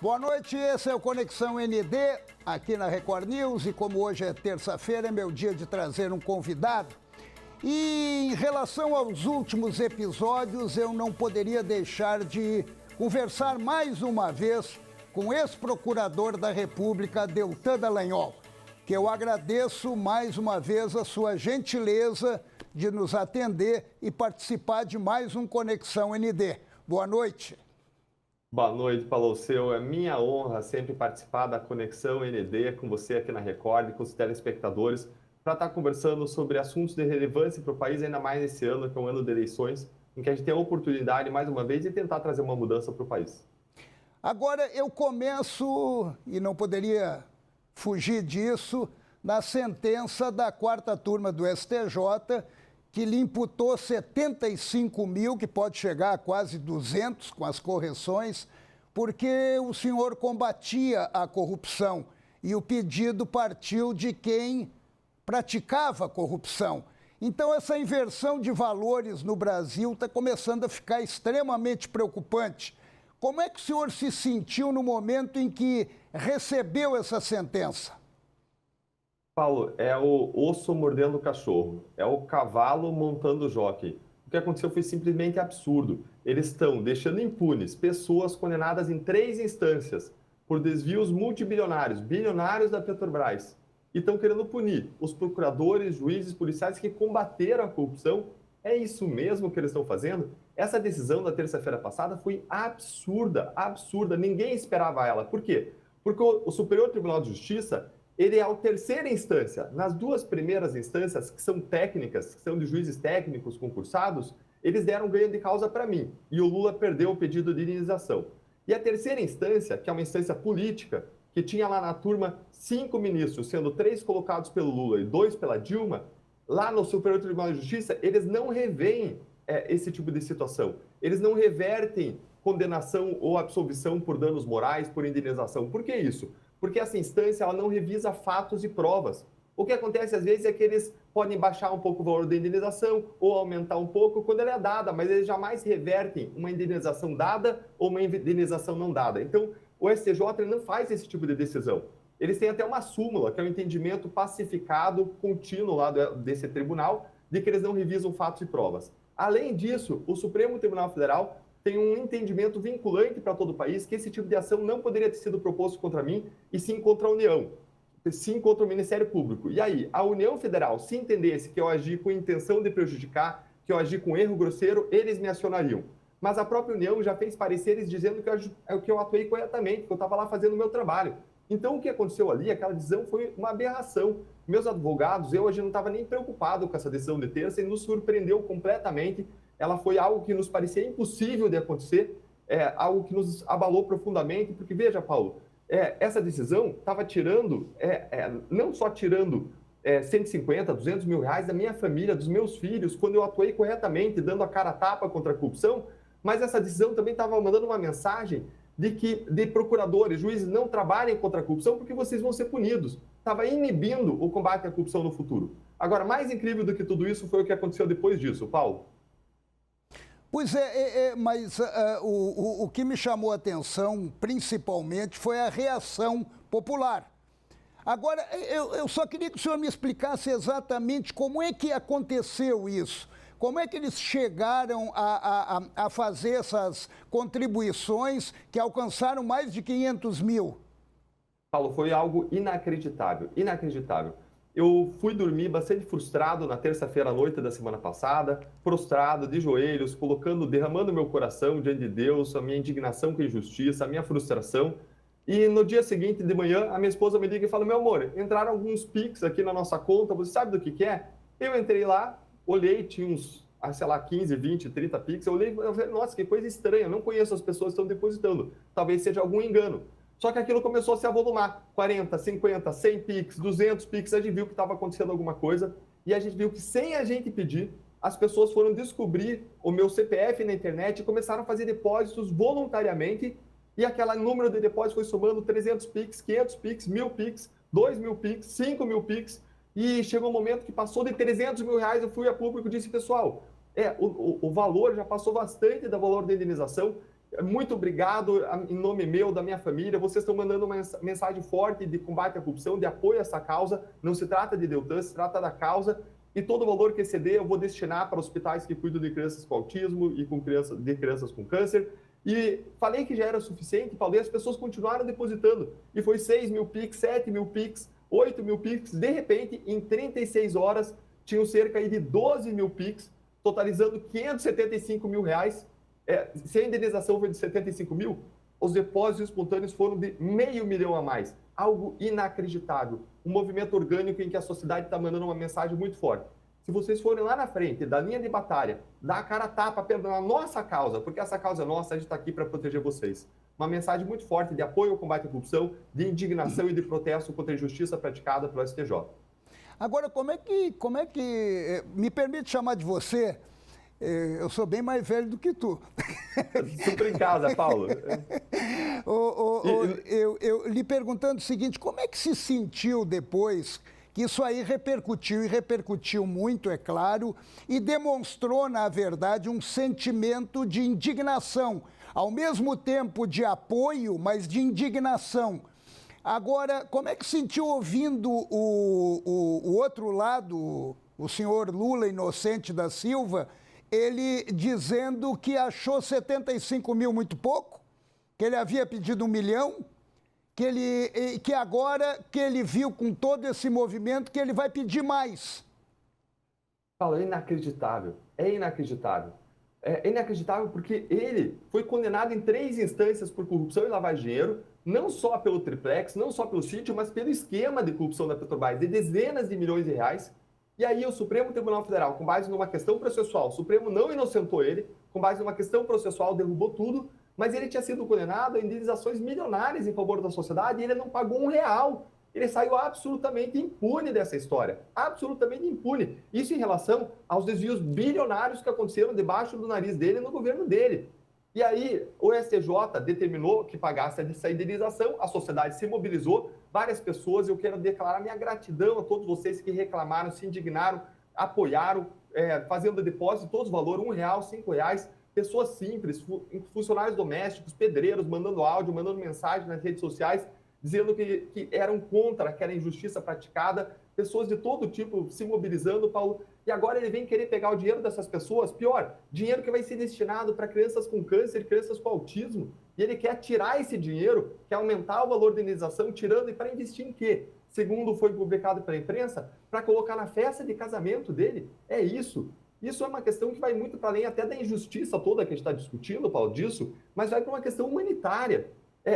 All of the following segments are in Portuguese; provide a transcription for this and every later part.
Boa noite, esse é o Conexão ND, aqui na Record News, e como hoje é terça-feira, é meu dia de trazer um convidado. E em relação aos últimos episódios, eu não poderia deixar de conversar mais uma vez com o ex-procurador da República, Deltan Dallagnol, que eu agradeço mais uma vez a sua gentileza de nos atender e participar de mais um Conexão ND. Boa noite. Boa noite, Paulo Seu. É minha honra sempre participar da Conexão ND com você aqui na Record e com os telespectadores para estar conversando sobre assuntos de relevância para o país, ainda mais esse ano, que é um ano de eleições, em que a gente tem a oportunidade, mais uma vez, de tentar trazer uma mudança para o país. Agora eu começo, e não poderia fugir disso, na sentença da quarta turma do STJ, que lhe imputou 75 mil, que pode chegar a quase 200 com as correções, porque o senhor combatia a corrupção e o pedido partiu de quem praticava corrupção. Então, essa inversão de valores no Brasil está começando a ficar extremamente preocupante. Como é que o senhor se sentiu no momento em que recebeu essa sentença? Paulo, é o osso mordendo o cachorro, é o cavalo montando o jockey. O que aconteceu foi simplesmente absurdo. Eles estão deixando impunes pessoas condenadas em 3 instâncias por desvios multibilionários, bilionários da Petrobras. E estão querendo punir os procuradores, juízes, policiais que combateram a corrupção. É isso mesmo que eles estão fazendo? Essa decisão da terça-feira passada foi absurda, absurda. Ninguém esperava ela. Por quê? Porque o Superior Tribunal de Justiça, ele é a terceira instância. Nas 2 primeiras instâncias, que são técnicas, que são de juízes técnicos concursados, eles deram ganho de causa para mim. E o Lula perdeu o pedido de indenização. E a terceira instância, que é uma instância política, que tinha lá na turma 5 ministros, sendo 3 colocados pelo Lula e 2 pela Dilma, lá no Superior Tribunal de Justiça, eles não reveem esse tipo de situação. Eles não revertem condenação ou absolvição por danos morais, por indenização. Por que isso? Porque essa instância ela não revisa fatos e provas. O que acontece às vezes é que eles podem baixar um pouco o valor da indenização ou aumentar um pouco quando ela é dada, mas eles jamais revertem uma indenização dada ou uma indenização não dada. Então, o STJ não faz esse tipo de decisão. Eles têm até uma súmula, que é um entendimento pacificado, contínuo lá desse tribunal, de que eles não revisam fatos e provas. Além disso, o Supremo Tribunal Federal tem um entendimento vinculante para todo o país que esse tipo de ação não poderia ter sido proposto contra mim, e sim contra a União, sim contra o Ministério Público. E aí, a União Federal, se entendesse que eu agi com intenção de prejudicar, que eu agi com erro grosseiro, eles me acionariam. Mas a própria União já fez pareceres dizendo que eu atuei corretamente, que eu estava lá fazendo o meu trabalho. Então, o que aconteceu ali, aquela decisão foi uma aberração. Meus advogados, eu hoje não estava nem preocupado com essa decisão de terça e nos surpreendeu completamente. Ela foi algo que nos parecia impossível de acontecer, algo que nos abalou profundamente, porque, veja, Paulo, essa decisão estava tirando, não só tirando 150, 200 mil reais da minha família, dos meus filhos, quando eu atuei corretamente, dando a cara a tapa contra a corrupção, mas essa decisão também estava mandando uma mensagem de procuradores, juízes não trabalhem contra a corrupção porque vocês vão ser punidos. Estava inibindo o combate à corrupção no futuro. Agora, mais incrível do que tudo isso foi o que aconteceu depois disso, Paulo. Pois mas o que me chamou a atenção, principalmente, foi a reação popular. Agora, eu só queria que o senhor me explicasse exatamente como é que aconteceu isso. Como é que eles chegaram a fazer essas contribuições que alcançaram mais de 500 mil? Paulo, foi algo inacreditável, inacreditável. Eu fui dormir bastante frustrado na terça-feira à noite da semana passada, prostrado, de joelhos, derramando meu coração diante de Deus, a minha indignação com a injustiça, a minha frustração. E no dia seguinte, de manhã, a minha esposa me liga e fala: meu amor, entraram alguns Pix aqui na nossa conta, você sabe do que é? Eu entrei lá, olhei, tinha uns, sei lá, 15, 20, 30 Pix, eu falei, nossa, que coisa estranha, não conheço as pessoas que estão depositando, talvez seja algum engano. Só que aquilo começou a se avolumar, 40, 50, 100 Pix, 200 Pix, a gente viu que estava acontecendo alguma coisa, e a gente viu que sem a gente pedir, as pessoas foram descobrir o meu CPF na internet e começaram a fazer depósitos voluntariamente, e aquele número de depósitos foi somando 300 Pix, 500 Pix, 1.000 Pix, 2.000 Pix, 5.000 Pix, e chegou um momento que passou de 300 mil reais, eu fui a público e disse, pessoal, o valor já passou bastante do valor da indenização, Muito obrigado em nome meu, da minha família. Vocês estão mandando uma mensagem forte de combate à corrupção, de apoio a essa causa. Não se trata de Deltan, se trata da causa. E todo o valor que exceder eu vou destinar para hospitais que cuidam de crianças com autismo e de crianças com câncer. E falei que já era suficiente, Paulo, e as pessoas continuaram depositando. E foi 6 mil Pix, 7 mil Pix, 8 mil Pix. De repente, em 36 horas, tinham cerca de 12 mil Pix, totalizando 575 mil reais. Se a indenização foi de 75 mil, os depósitos espontâneos foram de $500 mil a mais. Algo inacreditável. Um movimento orgânico em que a sociedade está mandando uma mensagem muito forte. Se vocês forem lá na frente, da linha de batalha, dar a cara a tapa pela nossa causa, porque essa causa é nossa, a gente está aqui para proteger vocês. Uma mensagem muito forte de apoio ao combate à corrupção, de indignação e de protesto contra a injustiça praticada pelo STJ. Agora, como é que me permite chamar de você? Eu sou bem mais velho do que tu. Super em casa, Paulo. Eu lhe perguntando o seguinte, como é que se sentiu depois que isso aí repercutiu, e repercutiu muito, é claro, e demonstrou, na verdade, um sentimento de indignação, ao mesmo tempo de apoio, mas de indignação. Agora, como é que sentiu ouvindo o outro lado, o senhor Lula Inocente da Silva, ele dizendo que achou 75 mil muito pouco, que ele havia pedido 1 milhão, que agora que ele viu com todo esse movimento, que ele vai pedir mais? Paulo, é inacreditável. É inacreditável. É inacreditável porque ele foi condenado em 3 instâncias por corrupção e lavagem de dinheiro, não só pelo triplex, não só pelo sítio, mas pelo esquema de corrupção da Petrobras, de dezenas de milhões de reais. E aí o Supremo Tribunal Federal, com base numa questão processual, o Supremo não inocentou ele, com base numa questão processual, derrubou tudo, mas ele tinha sido condenado a indenizações milionárias em favor da sociedade e ele não pagou R$1. Ele saiu absolutamente impune dessa história, absolutamente impune. Isso em relação aos desvios bilionários que aconteceram debaixo do nariz dele no governo dele. E aí o STJ determinou que pagasse essa indenização, a sociedade se mobilizou, várias pessoas, eu quero declarar minha gratidão a todos vocês que reclamaram, se indignaram, apoiaram, fazendo depósito, todos os valores, R$1, R$5, pessoas simples, funcionários domésticos, pedreiros, mandando áudio, mandando mensagem nas redes sociais, dizendo que eram contra aquela injustiça praticada, pessoas de todo tipo se mobilizando, Paulo, e agora ele vem querer pegar o dinheiro dessas pessoas, pior, dinheiro que vai ser destinado para crianças com câncer, crianças com autismo, e ele quer tirar esse dinheiro, quer aumentar o valor da indenização, tirando, e para investir em quê? Segundo foi publicado pela imprensa, para colocar na festa de casamento dele, é isso. Isso é uma questão que vai muito para além até da injustiça toda que a gente está discutindo, Paulo, disso, mas vai para uma questão humanitária.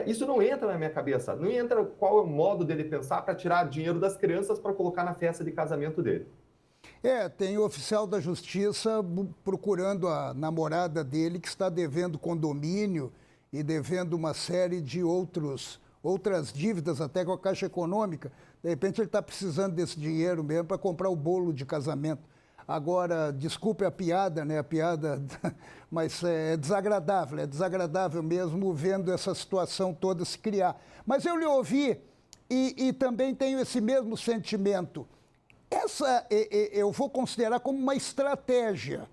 Isso não entra na minha cabeça, não entra qual é o modo dele pensar para tirar dinheiro das crianças para colocar na festa de casamento dele. Tem o oficial da justiça procurando a namorada dele que está devendo condomínio e devendo uma série de outras dívidas até com a Caixa Econômica. De repente ele está precisando desse dinheiro mesmo para comprar o bolo de casamento. Agora, desculpe a piada, né? A piada, mas é desagradável mesmo vendo essa situação toda se criar. Mas eu lhe ouvi e também tenho esse mesmo sentimento. Essa eu vou considerar como uma estratégia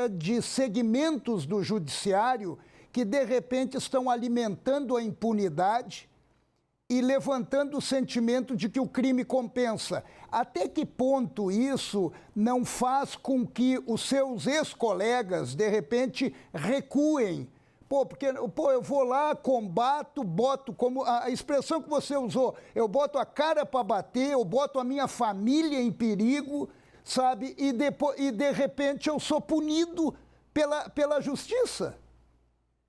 de segmentos do judiciário que, de repente, estão alimentando a impunidade e levantando o sentimento de que o crime compensa. Até que ponto isso não faz com que os seus ex-colegas, de repente, recuem? Porque eu vou lá, combato, boto, como a expressão que você usou, eu boto a cara para bater, eu boto a minha família em perigo, sabe? E de repente eu sou punido pela justiça.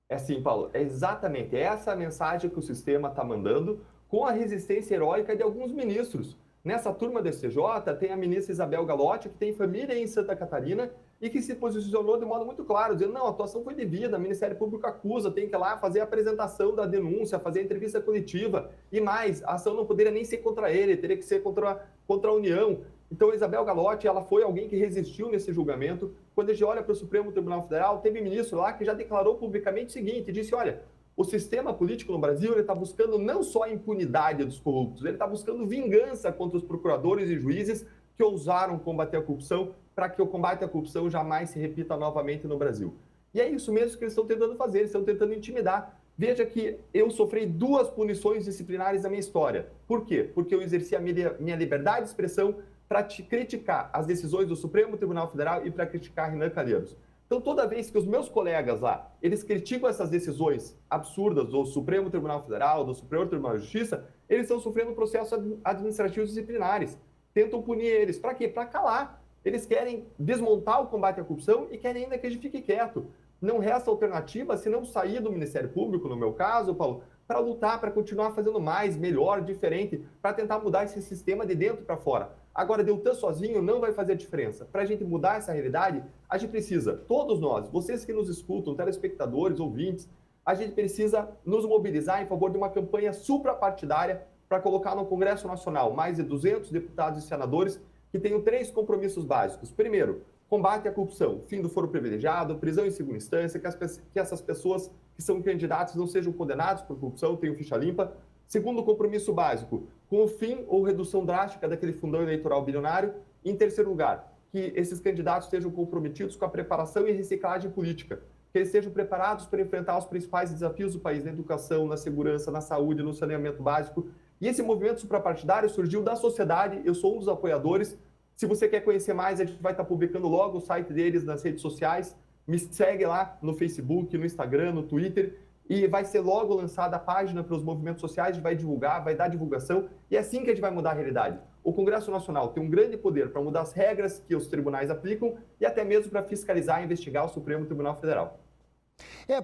É sim, Paulo, é exatamente essa a mensagem que o sistema está mandando, com a resistência heróica de alguns ministros. Nessa turma do STJ tem a ministra Isabel Galotti, que tem família em Santa Catarina e que se posicionou de modo muito claro, dizendo, não, a atuação foi devida, o Ministério Público acusa, tem que ir lá fazer a apresentação da denúncia, fazer a entrevista coletiva, e mais, a ação não poderia nem ser contra ele, teria que ser contra a União. Então, a Isabel Galotti, ela foi alguém que resistiu nesse julgamento. Quando a gente olha para o Supremo Tribunal Federal, teve ministro lá que já declarou publicamente o seguinte, disse, olha, o sistema político no Brasil está buscando não só a impunidade dos corruptos, ele está buscando vingança contra os procuradores e juízes que ousaram combater a corrupção para que o combate à corrupção jamais se repita novamente no Brasil. E é isso mesmo que eles estão tentando fazer, eles estão tentando intimidar. Veja que eu sofri 2 punições disciplinares na minha história. Por quê? Porque eu exerci a minha liberdade de expressão para criticar as decisões do Supremo Tribunal Federal e para criticar Renan Calheiros. Então, toda vez que os meus colegas lá, eles criticam essas decisões absurdas do Supremo Tribunal Federal, do Superior Tribunal de Justiça, eles estão sofrendo processos administrativos disciplinares. Tentam punir eles. Para quê? Para calar. Eles querem desmontar o combate à corrupção e querem ainda que a gente fique quieto. Não resta alternativa se não sair do Ministério Público, no meu caso, Paulo, para lutar, para continuar fazendo mais, melhor, diferente, para tentar mudar esse sistema de dentro para fora. Agora, Deltan sozinho não vai fazer a diferença. Para a gente mudar essa realidade, a gente precisa, todos nós, vocês que nos escutam, telespectadores, ouvintes, a gente precisa nos mobilizar em favor de uma campanha suprapartidária para colocar no Congresso Nacional mais de 200 deputados e senadores que tenham 3 compromissos básicos. Primeiro, combate à corrupção, fim do foro privilegiado, prisão em segunda instância, que essas pessoas que são candidatos não sejam condenados por corrupção, tenham ficha limpa. Segundo compromisso básico, com o fim ou redução drástica daquele fundão eleitoral bilionário. E, em terceiro lugar, que esses candidatos estejam comprometidos com a preparação e reciclagem política, que eles estejam preparados para enfrentar os principais desafios do país na educação, na segurança, na saúde, no saneamento básico. E esse movimento suprapartidário surgiu da sociedade, eu sou um dos apoiadores. Se você quer conhecer mais, a gente vai estar publicando logo o site deles nas redes sociais. Me segue lá no Facebook, no Instagram, no Twitter. E vai ser logo lançada a página para os movimentos sociais, a gente vai divulgar, vai dar divulgação. E é assim que a gente vai mudar a realidade. O Congresso Nacional tem um grande poder para mudar as regras que os tribunais aplicam e até mesmo para fiscalizar e investigar o Supremo Tribunal Federal.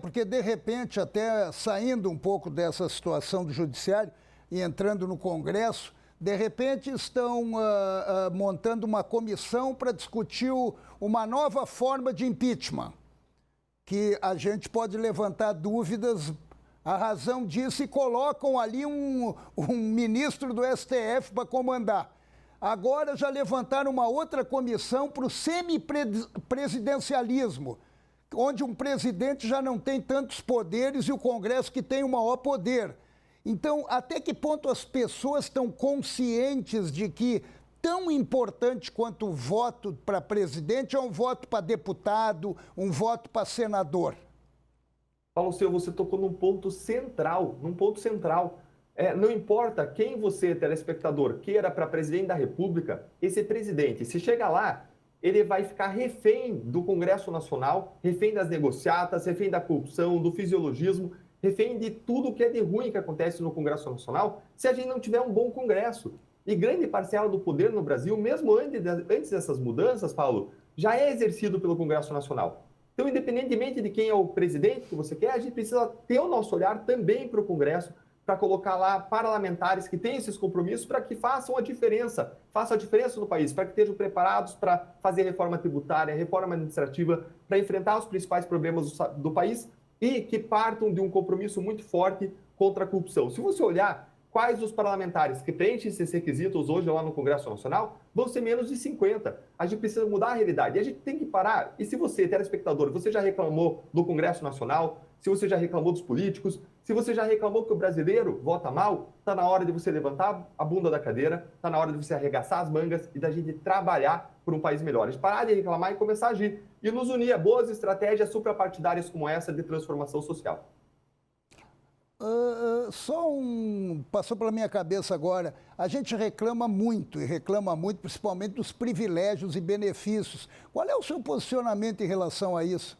Porque de repente, até saindo um pouco dessa situação do judiciário e entrando no Congresso, de repente estão montando uma comissão para discutir uma nova forma de impeachment, que a gente pode levantar dúvidas a razão disso e colocam ali um ministro do STF para comandar. Agora já levantaram uma outra comissão para o semipresidencialismo, onde um presidente já não tem tantos poderes e o Congresso que tem o maior poder. Então, até que ponto as pessoas estão conscientes de que tão importante quanto o voto para presidente é um voto para deputado, um voto para senador? Paulo Silva, você tocou num ponto central, não importa quem você, telespectador, queira para presidente da República, esse presidente, se chega lá, ele vai ficar refém do Congresso Nacional, refém das negociatas, refém da corrupção, do fisiologismo, refém de tudo que é de ruim que acontece no Congresso Nacional, se a gente não tiver um bom Congresso. E grande parcela do poder no Brasil, mesmo antes dessas mudanças, Paulo, já é exercido pelo Congresso Nacional. Então, independentemente de quem é o presidente que você quer, a gente precisa ter o nosso olhar também para o Congresso, para colocar lá parlamentares que têm esses compromissos para que façam a diferença no país, para que estejam preparados para fazer reforma tributária, reforma administrativa, para enfrentar os principais problemas do país e que partam de um compromisso muito forte contra a corrupção. Se você olhar quais os parlamentares que preenchem esses requisitos hoje lá no Congresso Nacional, vão ser menos de 50. A gente precisa mudar a realidade. E a gente tem que parar. E se você, telespectador, você já reclamou do Congresso Nacional, se você já reclamou dos políticos, se você já reclamou que o brasileiro vota mal, está na hora de você levantar a bunda da cadeira, está na hora de você arregaçar as mangas e da gente trabalhar por um país melhor. A gente parar de reclamar e começar a agir. E nos unir a boas estratégias suprapartidárias como essa de transformação social. Passou pela minha cabeça agora, a gente reclama muito, principalmente dos privilégios e benefícios. Qual é o seu posicionamento em relação a isso?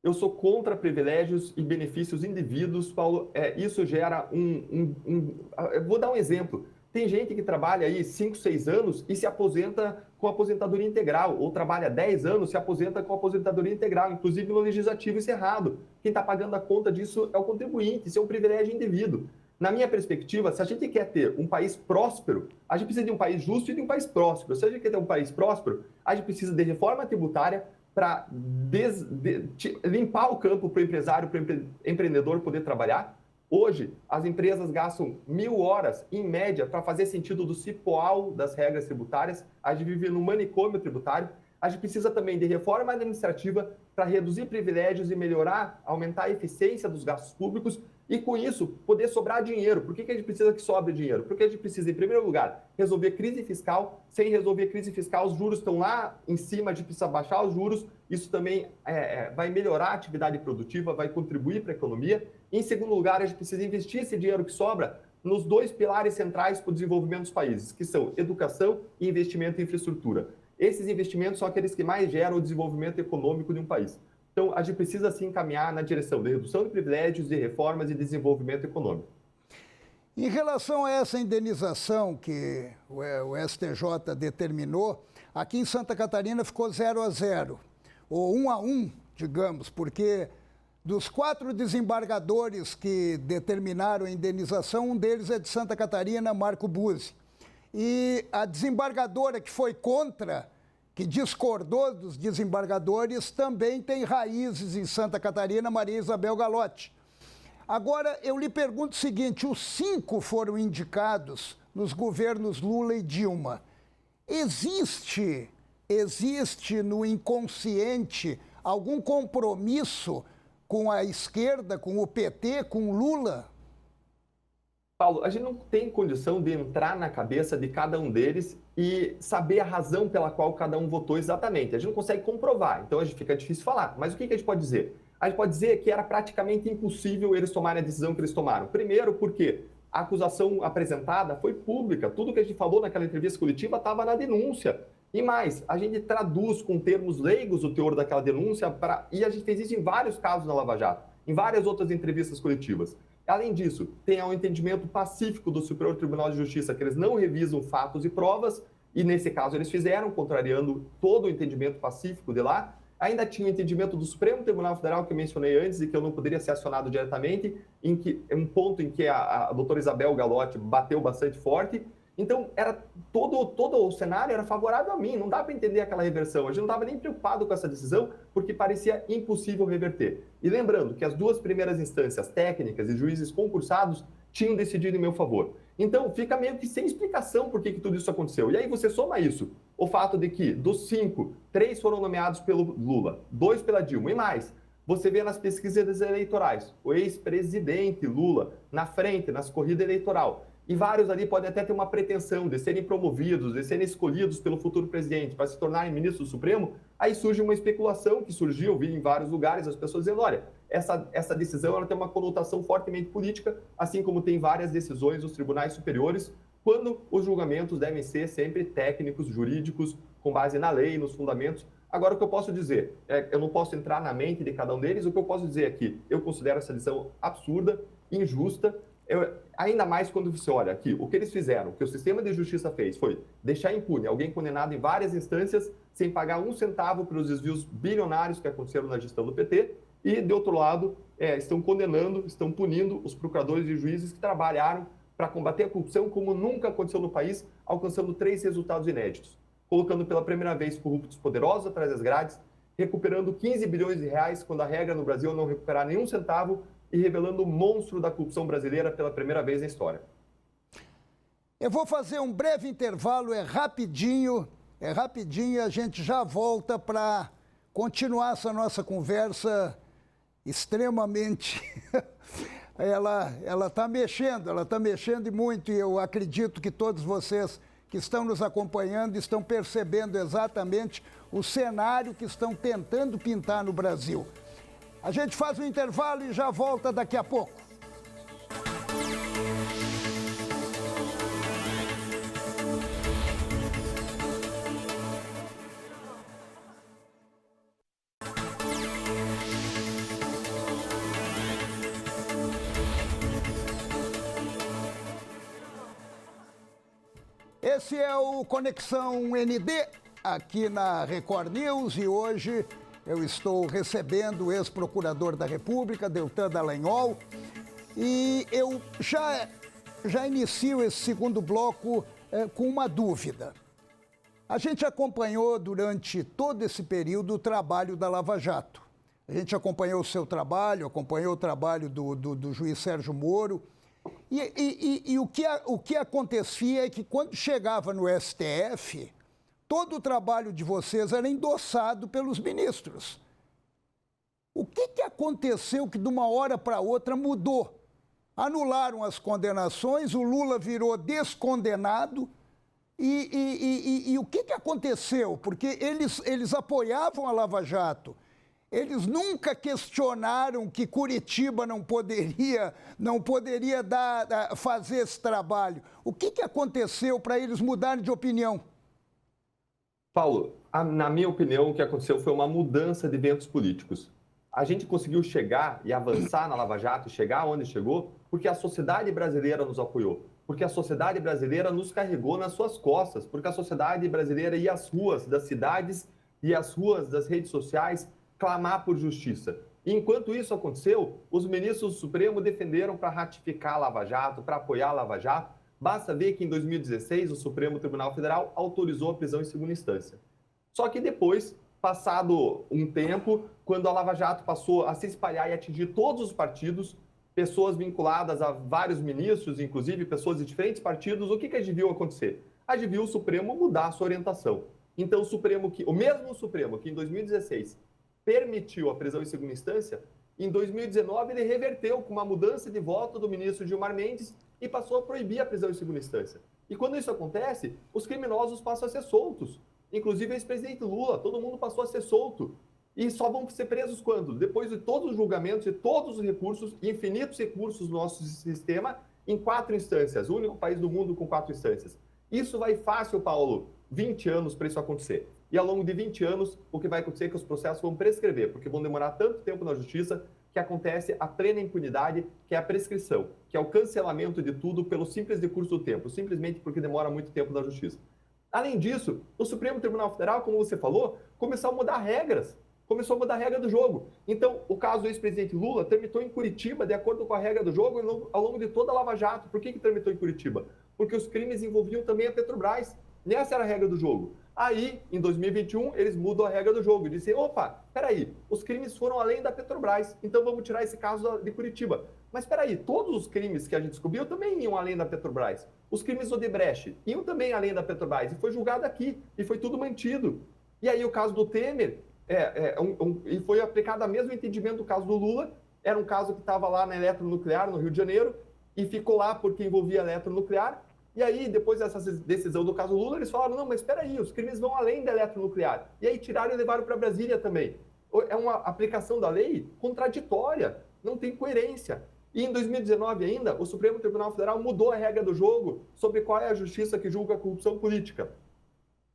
Eu sou contra privilégios e benefícios indevidos, Paulo. Isso gera eu vou dar um exemplo. Tem gente que trabalha aí 5, 6 anos e se aposenta com aposentadoria integral, ou trabalha 10 anos e se aposenta com aposentadoria integral. Inclusive no legislativo isso é errado. Quem está pagando a conta disso é o contribuinte, isso é um privilégio indevido. Na minha perspectiva, se a gente quer ter um país próspero, a gente precisa de um país justo e de um país próspero. Se a gente quer ter um país próspero, a gente precisa de reforma tributária para limpar o campo para o empresário, para o empreendedor poder trabalhar. Hoje, as empresas gastam 1.000 horas, em média, para fazer sentido do cipoal das regras tributárias. A gente vive num manicômio tributário. A gente precisa também de reforma administrativa para reduzir privilégios e melhorar, aumentar a eficiência dos gastos públicos. e, com isso, poder sobrar dinheiro. Por que a gente precisa que sobre dinheiro? Porque a gente precisa, em primeiro lugar, resolver crise fiscal. Sem resolver crise fiscal, os juros estão lá em cima, a gente precisa baixar os juros. Isso também vai melhorar a atividade produtiva, vai contribuir para a economia. Em segundo lugar, a gente precisa investir esse dinheiro que sobra nos dois pilares centrais para o desenvolvimento dos países, que são educação e investimento em infraestrutura. Esses investimentos são aqueles que mais geram o desenvolvimento econômico de um país. Então, a gente precisa, sim, caminhar na direção de redução de privilégios, de reformas e desenvolvimento econômico. Em relação a essa indenização que o STJ determinou, aqui em Santa Catarina ficou 0-0, ou 1-1, digamos, porque dos 4 desembargadores que determinaram a indenização, um deles é de Santa Catarina, Marco Buzzi. E a desembargadora que foi contra, que discordou dos desembargadores, também tem raízes em Santa Catarina, Maria Isabel Galotti. Agora, eu lhe pergunto o seguinte, os 5 foram indicados nos governos Lula e Dilma. Existe no inconsciente algum compromisso com a esquerda, com o PT, com o Lula? Paulo, a gente não tem condição de entrar na cabeça de cada um deles e saber a razão pela qual cada um votou exatamente. A gente não consegue comprovar, então fica difícil falar. Mas o que a gente pode dizer? A gente pode dizer que era praticamente impossível eles tomarem a decisão que eles tomaram. Primeiro, porque a acusação apresentada foi pública. Tudo que a gente falou naquela entrevista coletiva estava na denúncia. E mais, a gente traduz com termos leigos o teor daquela denúncia e a gente fez isso em vários casos na Lava Jato, em várias outras entrevistas coletivas. Além disso, tem um entendimento pacífico do Superior Tribunal de Justiça, que eles não revisam fatos e provas, e nesse caso eles fizeram, contrariando todo o entendimento pacífico de lá. Ainda tinha o entendimento do Supremo Tribunal Federal, que eu mencionei antes, e que eu não poderia ser acionado diretamente, um ponto em que a doutora Isabel Galotti bateu bastante forte. Então, todo o cenário era favorável a mim, não dá para entender aquela reversão. A gente não estava nem preocupado com essa decisão, porque parecia impossível reverter. E lembrando que as 2 primeiras instâncias técnicas e juízes concursados tinham decidido em meu favor. Então, fica meio que sem explicação por que tudo isso aconteceu. E aí você soma isso, o fato de que dos 5, 3 foram nomeados pelo Lula, 2 pela Dilma e mais. Você vê nas pesquisas eleitorais o ex-presidente Lula na frente, nas corridas eleitorais. E vários ali podem até ter uma pretensão de serem promovidos, de serem escolhidos pelo futuro presidente para se tornarem ministro do Supremo. Aí surge uma especulação que surgiu, eu vi em vários lugares, as pessoas dizendo, olha, essa decisão ela tem uma conotação fortemente política, assim como tem várias decisões dos tribunais superiores, quando os julgamentos devem ser sempre técnicos, jurídicos, com base na lei, nos fundamentos. Agora, o que eu posso dizer, eu não posso entrar na mente de cada um deles, o que eu posso dizer aqui, eu considero essa decisão absurda, injusta, ainda mais quando você olha aqui, o que eles fizeram, o que o sistema de justiça fez foi deixar impune alguém condenado em várias instâncias sem pagar um centavo pelos desvios bilionários que aconteceram na gestão do PT e, de outro lado, estão condenando, estão punindo os procuradores e juízes que trabalharam para combater a corrupção como nunca aconteceu no país, alcançando 3 resultados inéditos, colocando pela primeira vez corruptos poderosos atrás das grades, recuperando 15 bilhões de reais, quando a regra no Brasil é não recuperar nenhum centavo, e revelando o monstro da corrupção brasileira pela primeira vez na história. Eu vou fazer um breve intervalo, é rapidinho, a gente já volta para continuar essa nossa conversa extremamente... ela está mexendo e muito, e eu acredito que todos vocês que estão nos acompanhando estão percebendo exatamente o cenário que estão tentando pintar no Brasil. A gente faz um intervalo e já volta daqui a pouco. Esse é o Conexão ND, aqui na Record News, e hoje eu estou recebendo o ex-procurador da República, Deltan Dallagnol, e eu já inicio esse segundo bloco com uma dúvida. A gente acompanhou durante todo esse período o trabalho da Lava Jato. A gente acompanhou o seu trabalho, acompanhou o trabalho do juiz Sérgio Moro, e o que acontecia é que quando chegava no STF... todo o trabalho de vocês era endossado pelos ministros. O que aconteceu que de uma hora para outra mudou? anularam as condenações, o Lula virou descondenado. E o que aconteceu? Porque eles apoiavam a Lava Jato. Eles nunca questionaram que Curitiba não poderia fazer esse trabalho. O que aconteceu para eles mudarem de opinião? Paulo, na minha opinião, o que aconteceu foi uma mudança de ventos políticos. A gente conseguiu chegar e avançar na Lava Jato, chegar onde chegou, porque a sociedade brasileira nos apoiou, porque a sociedade brasileira nos carregou nas suas costas, porque a sociedade brasileira ia às ruas das cidades e às ruas das redes sociais clamar por justiça. E enquanto isso aconteceu, os ministros do Supremo defenderam para ratificar a Lava Jato, para apoiar a Lava Jato. Basta ver que em 2016 o Supremo Tribunal Federal autorizou a prisão em segunda instância. Só que depois, passado um tempo, quando a Lava Jato passou a se espalhar e atingir todos os partidos, pessoas vinculadas a vários ministros, inclusive pessoas de diferentes partidos, o que adviu acontecer? Adviu o Supremo mudar a sua orientação. Então o mesmo Supremo que em 2016 permitiu a prisão em segunda instância, em 2019 ele reverteu com uma mudança de voto do ministro Gilmar Mendes e passou a proibir a prisão em segunda instância. E quando isso acontece, os criminosos passam a ser soltos. Inclusive o ex-presidente Lula, todo mundo passou a ser solto. E só vão ser presos quando? Depois de todos os julgamentos e todos os recursos, infinitos recursos do nosso sistema, em 4 instâncias. O único país do mundo com 4 instâncias. Isso vai fácil, Paulo, 20 anos para isso acontecer. E ao longo de 20 anos, o que vai acontecer é que os processos vão prescrever, porque vão demorar tanto tempo na justiça que acontece a plena impunidade, que é a prescrição, que é o cancelamento de tudo pelo simples decurso do tempo, simplesmente porque demora muito tempo na justiça. Além disso, o Supremo Tribunal Federal, como você falou, começou a mudar regras, começou a mudar a regra do jogo. Então, o caso do ex-presidente Lula tramitou em Curitiba, de acordo com a regra do jogo, ao longo de toda a Lava Jato. Por que tramitou em Curitiba? Porque os crimes envolviam também a Petrobras. E essa era a regra do jogo. Aí, em 2021, eles mudam a regra do jogo e dizem, opa, peraí, os crimes foram além da Petrobras, então vamos tirar esse caso de Curitiba. Mas peraí, todos os crimes que a gente descobriu também iam além da Petrobras. Os crimes Odebrecht iam também além da Petrobras e foi julgado aqui, e foi tudo mantido. E aí o caso do Temer, e foi aplicado o mesmo entendimento do caso do Lula, era um caso que estava lá na eletronuclear, no Rio de Janeiro, e ficou lá porque envolvia eletronuclear. E aí, depois dessa decisão do caso Lula, eles falaram, não, mas espera aí, os crimes vão além da eletronuclear. E aí tiraram e levaram para Brasília também. É uma aplicação da lei contraditória, não tem coerência. E em 2019 ainda, o Supremo Tribunal Federal mudou a regra do jogo sobre qual é a justiça que julga a corrupção política.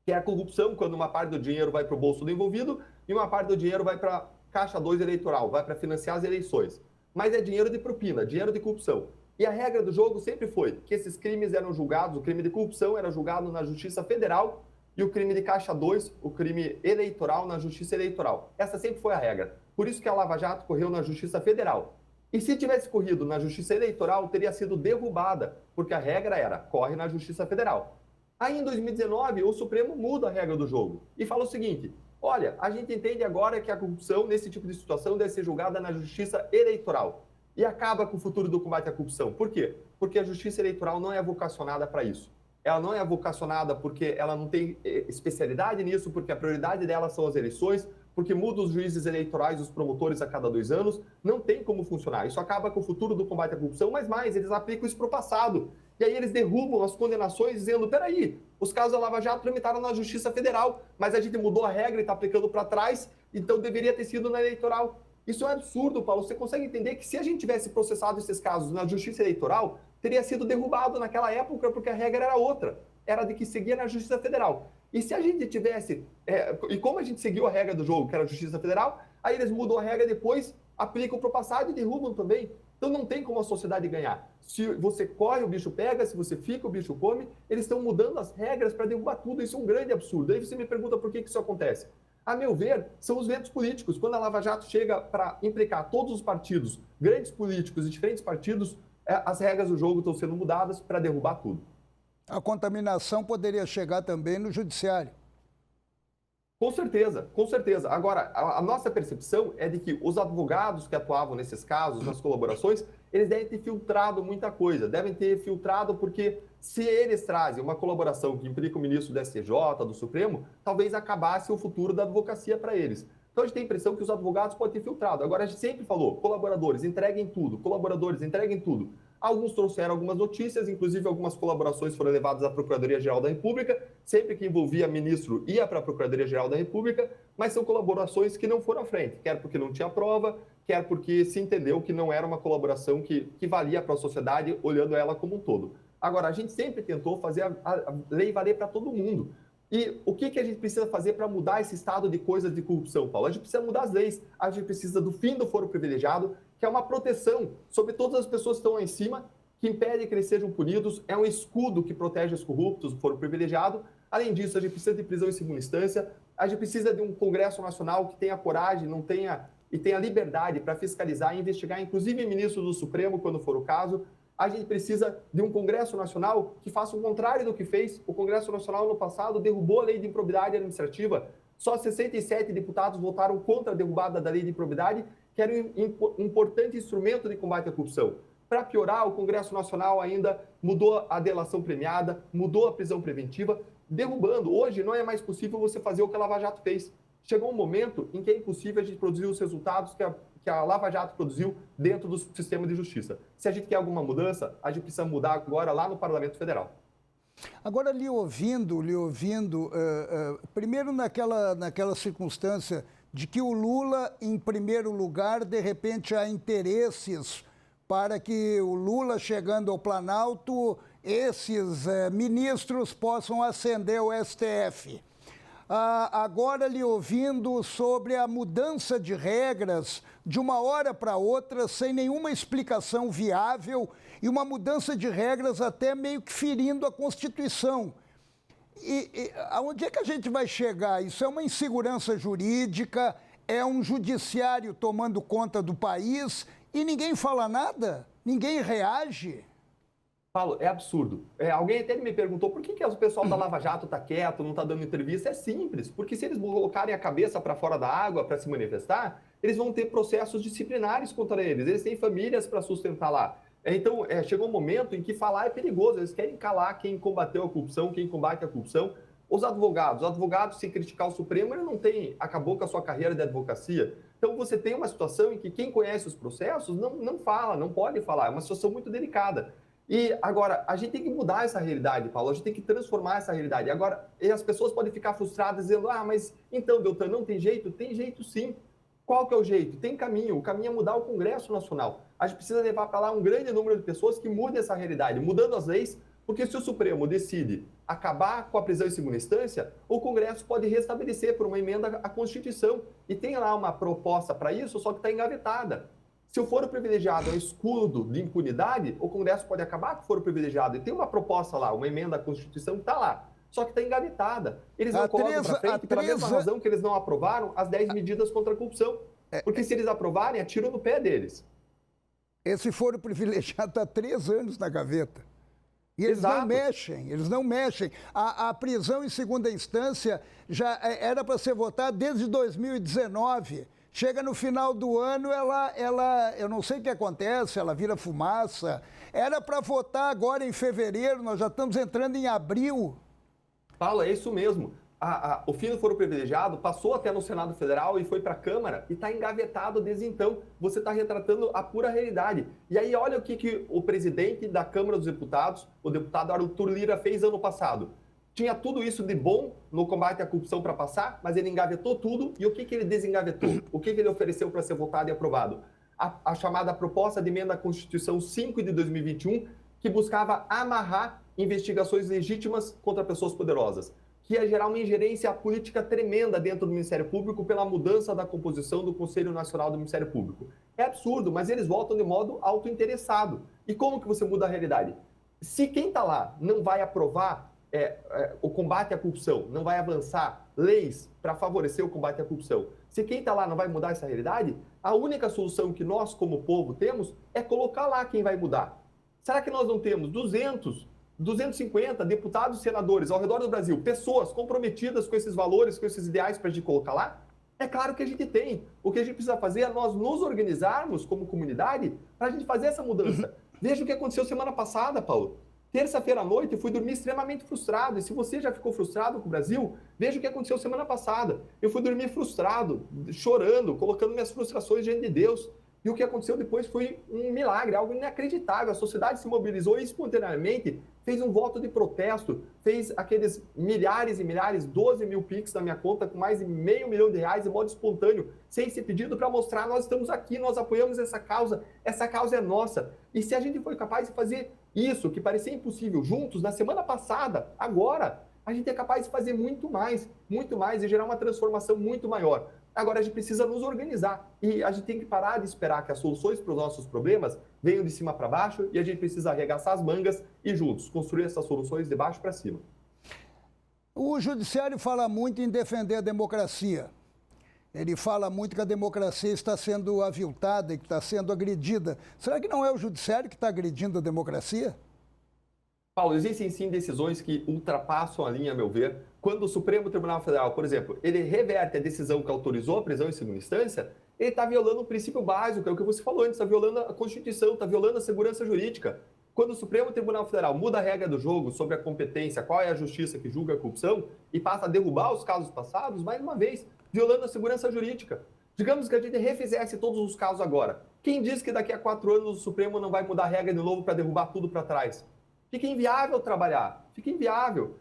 Que é a corrupção quando uma parte do dinheiro vai para o bolso do envolvido e uma parte do dinheiro vai para a Caixa 2 eleitoral, vai para financiar as eleições. Mas é dinheiro de propina, dinheiro de corrupção. E a regra do jogo sempre foi que esses crimes eram julgados, o crime de corrupção era julgado na Justiça Federal e o crime de Caixa 2, o crime eleitoral, na Justiça Eleitoral. Essa sempre foi a regra. Por isso que a Lava Jato correu na Justiça Federal. E se tivesse corrido na Justiça Eleitoral, teria sido derrubada, porque a regra era, corre na Justiça Federal. Aí, em 2019, o Supremo muda a regra do jogo e fala o seguinte, olha, a gente entende agora que a corrupção, nesse tipo de situação, deve ser julgada na Justiça Eleitoral. E acaba com o futuro do combate à corrupção. Por quê? Porque a justiça eleitoral não é vocacionada para isso. Ela não é vocacionada porque ela não tem especialidade nisso, porque a prioridade dela são as eleições, porque muda os juízes eleitorais, os promotores a cada 2 anos. Não tem como funcionar. Isso acaba com o futuro do combate à corrupção, mas mais, eles aplicam isso para o passado. E aí eles derrubam as condenações dizendo, peraí, os casos da Lava Jato tramitaram na Justiça Federal, mas a gente mudou a regra e está aplicando para trás, então deveria ter sido na eleitoral. Isso é um absurdo, Paulo. Você consegue entender que se a gente tivesse processado esses casos na Justiça Eleitoral, teria sido derrubado naquela época porque a regra era outra. Era de que seguia na Justiça Federal. E se a gente tivesse... e como a gente seguiu a regra do jogo, que era a Justiça Federal, aí eles mudam a regra depois, aplicam para o passado e derrubam também. Então não tem como a sociedade ganhar. Se você corre, o bicho pega. Se você fica, o bicho come. Eles estão mudando as regras para derrubar tudo. Isso é um grande absurdo. Aí você me pergunta por que isso acontece. A meu ver, são os ventos políticos. Quando a Lava Jato chega para implicar todos os partidos, grandes políticos e diferentes partidos, as regras do jogo estão sendo mudadas para derrubar tudo. A contaminação poderia chegar também no judiciário. Com certeza, com certeza. Agora, a nossa percepção é de que os advogados que atuavam nesses casos, nas colaborações, eles devem ter filtrado muita coisa. Devem ter filtrado porque se eles trazem uma colaboração que implica o ministro do STJ, do Supremo, talvez acabasse o futuro da advocacia para eles. Então a gente tem a impressão que os advogados podem ter filtrado. Agora a gente sempre falou, colaboradores, entreguem tudo, colaboradores, entreguem tudo. Alguns trouxeram algumas notícias, inclusive algumas colaborações foram levadas à Procuradoria-Geral da República, sempre que envolvia ministro ia para a Procuradoria-Geral da República, mas são colaborações que não foram à frente, quer porque não tinha prova, quer porque se entendeu que não era uma colaboração que valia para a sociedade, olhando ela como um todo. Agora, a gente sempre tentou fazer a lei valer para todo mundo. E o que a gente precisa fazer para mudar esse estado de coisas de corrupção, Paulo? A gente precisa mudar as leis, a gente precisa do fim do foro privilegiado, que é uma proteção sobre todas as pessoas que estão lá em cima, que impede que eles sejam punidos, é um escudo que protege os corruptos, o foro privilegiado. Além disso, a gente precisa de prisão em segunda instância, a gente precisa de um Congresso Nacional que tenha coragem, tenha liberdade para fiscalizar e investigar, inclusive ministros do Supremo, quando for o caso. A gente precisa de um Congresso Nacional que faça o contrário do que fez. O Congresso Nacional, no passado, derrubou a lei de improbidade administrativa. Só 67 deputados votaram contra a derrubada da lei de improbidade, que era um importante instrumento de combate à corrupção. Para piorar, o Congresso Nacional ainda mudou a delação premiada, mudou a prisão preventiva, derrubando. Hoje não é mais possível você fazer o que a Lava Jato fez. Chegou um momento em que é impossível a gente produzir os resultados que a Lava Jato produziu dentro do sistema de justiça. Se a gente quer alguma mudança, a gente precisa mudar agora lá no Parlamento Federal. Agora, lhe ouvindo, primeiro naquela circunstância de que o Lula, em primeiro lugar, de repente há interesses para que o Lula, chegando ao Planalto, esses ministros possam ascender ao STF. Agora lhe ouvindo sobre a mudança de regras de uma hora para outra, sem nenhuma explicação viável, e uma mudança de regras até meio que ferindo a Constituição. Aonde é que a gente vai chegar? Isso é uma insegurança jurídica, é um judiciário tomando conta do país e ninguém fala nada? Ninguém reage? Paulo, é absurdo. Alguém até me perguntou por que o pessoal da Lava Jato está quieto, não está dando entrevista. É simples, porque se eles colocarem a cabeça para fora da água para se manifestar, eles vão ter processos disciplinares contra eles. Eles têm famílias para sustentar lá. Então, chegou um momento em que falar é perigoso. Eles querem calar quem combateu a corrupção, quem combate a corrupção. Os advogados, se criticar o Supremo, ele acabou com a sua carreira de advocacia. Então, você tem uma situação em que quem conhece os processos não fala, não pode falar. É uma situação muito delicada. E agora, a gente tem que mudar essa realidade, Paulo, a gente tem que transformar essa realidade. Agora, as pessoas podem ficar frustradas dizendo, mas então, Deltan, não tem jeito? Tem jeito sim. Qual que é o jeito? Tem caminho. O caminho é mudar o Congresso Nacional. A gente precisa levar para lá um grande número de pessoas que mudem essa realidade, mudando as leis, porque se o Supremo decide acabar com a prisão em segunda instância, o Congresso pode restabelecer por uma emenda à Constituição. E tem lá uma proposta para isso, só que está engavetada. Se o foro privilegiado é um escudo de impunidade, o Congresso pode acabar com o foro privilegiado. E tem uma proposta lá, uma emenda à Constituição que está lá, só que está engavetada. Eles não colocam para frente pela mesma razão que eles não aprovaram as 10 medidas contra a corrupção. Porque se eles aprovarem, atiram no pé deles. Esse foro privilegiado está há 3 anos na gaveta. E eles não mexem. A prisão em segunda instância já era para ser votada desde 2019. Chega no final do ano, eu não sei o que acontece, ela vira fumaça. Era para votar agora em fevereiro, nós já estamos entrando em abril. Paulo, é isso mesmo. O fim do foro privilegiado passou até no Senado Federal e foi para a Câmara e está engavetado desde então. Você está retratando a pura realidade. E aí olha o que o presidente da Câmara dos Deputados, o deputado Arthur Lira, fez ano passado. Tinha tudo isso de bom no combate à corrupção para passar, mas ele engavetou tudo. E o que ele desengavetou? O que ele ofereceu para ser votado e aprovado? A chamada proposta de emenda à Constituição 5 de 2021, que buscava amarrar investigações legítimas contra pessoas poderosas, que ia gerar uma ingerência política tremenda dentro do Ministério Público pela mudança da composição do Conselho Nacional do Ministério Público. É absurdo, mas eles votam de modo autointeressado. E como que você muda a realidade? Se quem está lá não vai aprovar o combate à corrupção, não vai avançar leis para favorecer o combate à corrupção, se quem está lá não vai mudar essa realidade, a única solução que nós, como povo, temos é colocar lá quem vai mudar. Será que nós não temos 250 deputados e senadores ao redor do Brasil, pessoas comprometidas com esses valores, com esses ideais para a gente colocar lá? É claro que a gente tem. O que a gente precisa fazer é nós nos organizarmos como comunidade para a gente fazer essa mudança. Veja o que aconteceu semana passada, Paulo. Terça-feira à noite, eu fui dormir extremamente frustrado. E se você já ficou frustrado com o Brasil, veja o que aconteceu semana passada. Eu fui dormir frustrado, chorando, colocando minhas frustrações diante de Deus. E o que aconteceu depois foi um milagre, algo inacreditável. A sociedade se mobilizou e espontaneamente fez um voto de protesto, fez aqueles milhares e milhares, 12 mil Pix na minha conta, com mais de R$500 mil em modo espontâneo, sem ser pedido, para mostrar: nós estamos aqui, nós apoiamos essa causa é nossa. E se a gente foi capaz de fazer isso, que parecia impossível, juntos, na semana passada, agora, a gente é capaz de fazer muito mais e gerar uma transformação muito maior. Agora, a gente precisa nos organizar e a gente tem que parar de esperar que as soluções para os nossos problemas venham de cima para baixo, e a gente precisa arregaçar as mangas e juntos construir essas soluções de baixo para cima. O judiciário fala muito em defender a democracia. Ele fala muito que a democracia está sendo aviltada e que está sendo agredida. Será que não é o judiciário que está agredindo a democracia? Paulo, existem sim decisões que ultrapassam a linha, a meu ver. Quando o Supremo Tribunal Federal, por exemplo, ele reverte a decisão que autorizou a prisão em segunda instância, ele está violando um princípio básico, é o que você falou antes, está violando a Constituição, está violando a segurança jurídica. Quando o Supremo Tribunal Federal muda a regra do jogo sobre a competência, qual é a justiça que julga a corrupção, e passa a derrubar os casos passados, mais uma vez, violando a segurança jurídica. Digamos que a gente refizesse todos os casos agora. Quem diz que daqui a 4 anos o Supremo não vai mudar a regra de novo para derrubar tudo para trás? Fica inviável trabalhar, fica inviável.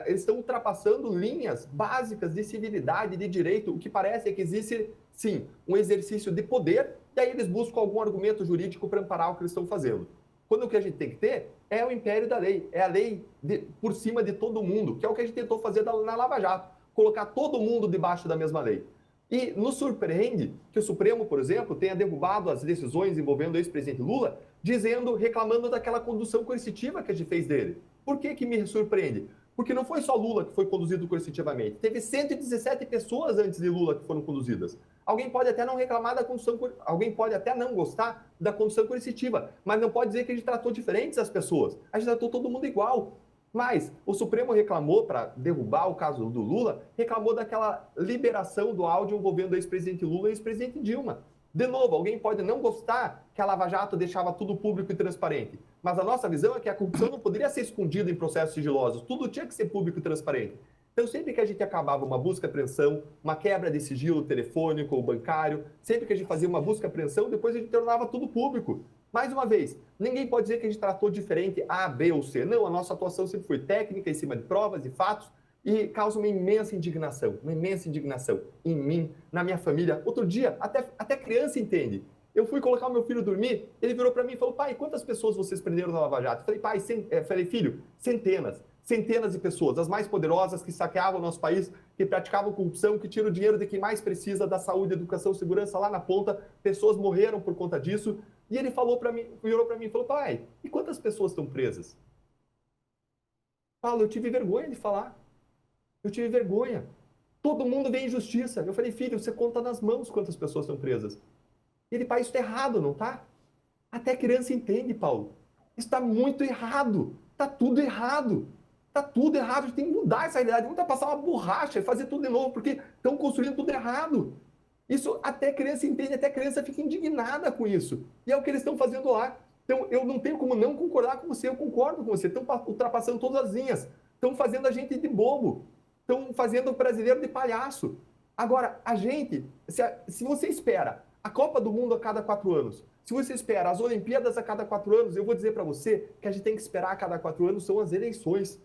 Eles estão ultrapassando linhas básicas de civilidade, de direito. O que parece é que existe, sim, um exercício de poder, e aí eles buscam algum argumento jurídico para amparar o que eles estão fazendo. Quando o que a gente tem que ter é o império da lei, é a lei por cima de todo mundo, que é o que a gente tentou fazer na Lava Jato, colocar todo mundo debaixo da mesma lei. E nos surpreende que o Supremo, por exemplo, tenha derrubado as decisões envolvendo o ex-presidente Lula, reclamando daquela condução coercitiva que a gente fez dele. Por que me surpreende? Porque não foi só Lula que foi conduzido coercitivamente. Teve 117 pessoas antes de Lula que foram conduzidas. Alguém pode até não reclamar da condução, alguém pode até não gostar da condução coercitiva, mas não pode dizer que a gente tratou diferentes as pessoas. A gente tratou todo mundo igual. Mas o Supremo reclamou, para derrubar o caso do Lula, reclamou daquela liberação do áudio envolvendo o ex-presidente Lula e o ex-presidente Dilma. De novo, alguém pode não gostar que a Lava Jato deixava tudo público e transparente, mas a nossa visão é que a corrupção não poderia ser escondida em processos sigilosos, tudo tinha que ser público e transparente. Então, sempre que a gente acabava uma busca e apreensão, uma quebra de sigilo telefônico ou bancário, sempre que a gente fazia uma busca e apreensão, depois a gente tornava tudo público. Mais uma vez, ninguém pode dizer que a gente tratou diferente A, B ou C. Não, a nossa atuação sempre foi técnica, em cima de provas e fatos, e causa uma imensa indignação em mim, na minha família. Outro dia, até criança entende. Eu fui colocar o meu filho dormir, ele virou para mim e falou: pai, quantas pessoas vocês prenderam na Lava Jato? Eu falei, filho, centenas de pessoas, as mais poderosas, que saqueavam o nosso país, que praticavam corrupção, que tiram o dinheiro de quem mais precisa, da saúde, educação, segurança lá na ponta. Pessoas morreram por conta disso. E ele virou para mim e falou: pai, e quantas pessoas estão presas? Paulo, eu tive vergonha de falar. Eu tive vergonha. Todo mundo vê injustiça. Eu falei: filho, você conta nas mãos quantas pessoas estão presas. E ele: pai, isso está errado, não tá? Até criança entende, Paulo. Isso está muito errado. Está tudo errado. Está tudo errado. A gente tem que mudar essa realidade. Vamos passar uma borracha e fazer tudo de novo, porque estão construindo tudo errado. Isso até criança entende, até criança fica indignada com isso. E é o que eles estão fazendo lá. Então, eu não tenho como não concordar com você, eu concordo com você. Estão ultrapassando todas as linhas. Estão fazendo a gente de bobo. Estão fazendo o brasileiro de palhaço. Agora, a gente, se você espera a Copa do Mundo a cada 4 anos, se você espera as Olimpíadas a cada 4 anos, eu vou dizer para você que a gente tem que esperar a cada 4 anos são as eleições.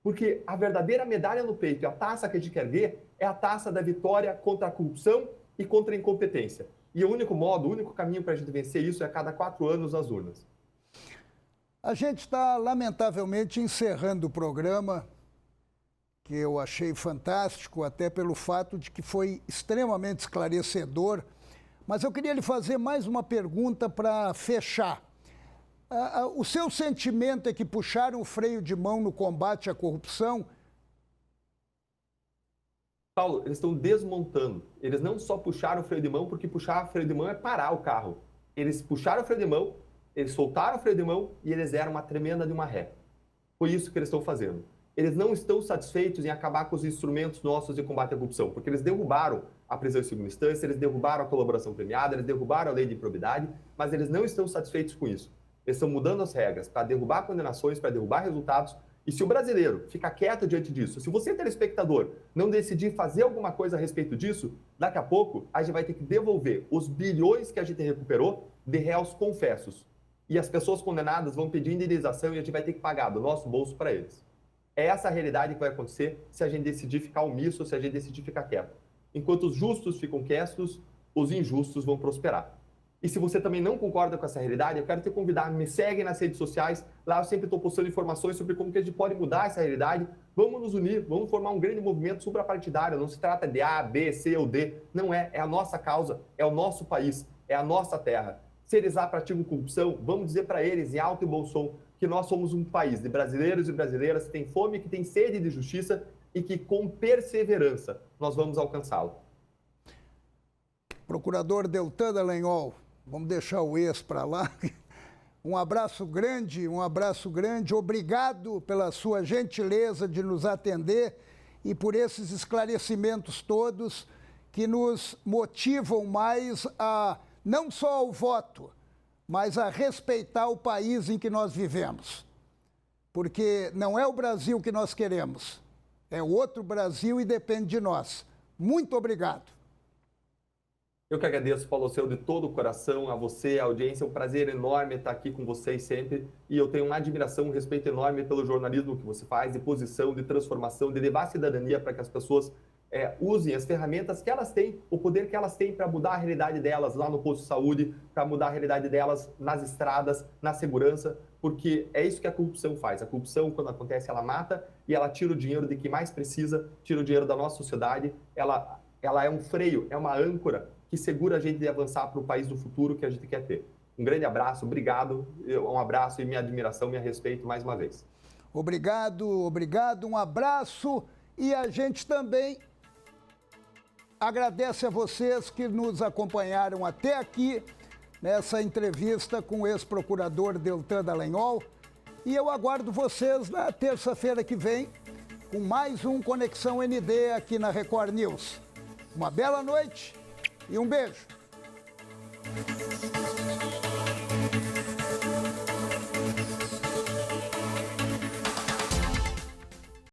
Porque a verdadeira medalha no peito, a taça que a gente quer ver, é a taça da vitória contra a corrupção e contra a incompetência. E o único caminho para a gente vencer isso é a cada 4 anos nas urnas. A gente está, lamentavelmente, encerrando o programa, que eu achei fantástico, até pelo fato de que foi extremamente esclarecedor. Mas eu queria lhe fazer mais uma pergunta para fechar. O seu sentimento é que puxaram o freio de mão no combate à corrupção? Paulo, eles estão desmontando. Eles não só puxaram o freio de mão, porque puxar o freio de mão é parar o carro. Eles puxaram o freio de mão, eles soltaram o freio de mão e eles deram uma tremenda de uma ré. Foi isso que eles estão fazendo. Eles não estão satisfeitos em acabar com os instrumentos nossos de combate à corrupção, porque eles derrubaram a prisão em segunda instância, eles derrubaram a colaboração premiada, eles derrubaram a lei de improbidade, mas eles não estão satisfeitos com isso. Eles estão mudando as regras para derrubar condenações, para derrubar resultados E se o brasileiro ficar quieto diante disso, se você, telespectador, não decidir fazer alguma coisa a respeito disso, daqui a pouco a gente vai ter que devolver os bilhões que a gente recuperou de réus confessos. E as pessoas condenadas vão pedir indenização e a gente vai ter que pagar do nosso bolso para eles. É essa a realidade que vai acontecer se a gente decidir ficar omisso, se a gente decidir ficar quieto. Enquanto os justos ficam quietos, os injustos vão prosperar. E se você também não concorda com essa realidade, eu quero te convidar, me segue nas redes sociais, lá eu sempre estou postando informações sobre como que a gente pode mudar essa realidade. Vamos nos unir, vamos formar um grande movimento suprapartidário, não se trata de A, B, C ou D, não é, é a nossa causa, é o nosso país, é a nossa terra. Se eles lá praticam corrupção, vamos dizer para eles, em alto e bom som, que nós somos um país de brasileiros e brasileiras que tem fome, que tem sede de justiça e que com perseverança nós vamos alcançá-lo. Procurador Deltan Dallagnol, vamos deixar o ex para lá. Um abraço grande, obrigado pela sua gentileza de nos atender e por esses esclarecimentos todos que nos motivam mais a, não só ao voto, mas a respeitar o país em que nós vivemos. Porque não é o Brasil que nós queremos, é outro Brasil e depende de nós. Muito obrigado. Eu que agradeço, Paulo Seu, de todo o coração, a você, a audiência. É um prazer enorme estar aqui com vocês sempre. E eu tenho uma admiração, um respeito enorme pelo jornalismo que você faz, de posição, de transformação, de levar a cidadania para que as pessoas usem as ferramentas que elas têm, o poder que elas têm para mudar a realidade delas lá no posto de saúde, para mudar a realidade delas nas estradas, na segurança, porque é isso que a corrupção faz. A corrupção, quando acontece, ela mata e ela tira o dinheiro de quem mais precisa, tira o dinheiro da nossa sociedade. Ela é um freio, é uma âncora que segura a gente de avançar para o país do futuro que a gente quer ter. Um grande abraço, obrigado, um abraço e minha admiração, meu respeito mais uma vez. Obrigado, um abraço e a gente também agradece a vocês que nos acompanharam até aqui nessa entrevista com o ex-procurador Deltan Dallagnol e eu aguardo vocês na terça-feira que vem com mais um Conexão ND aqui na Record News. Uma bela noite e um beijo.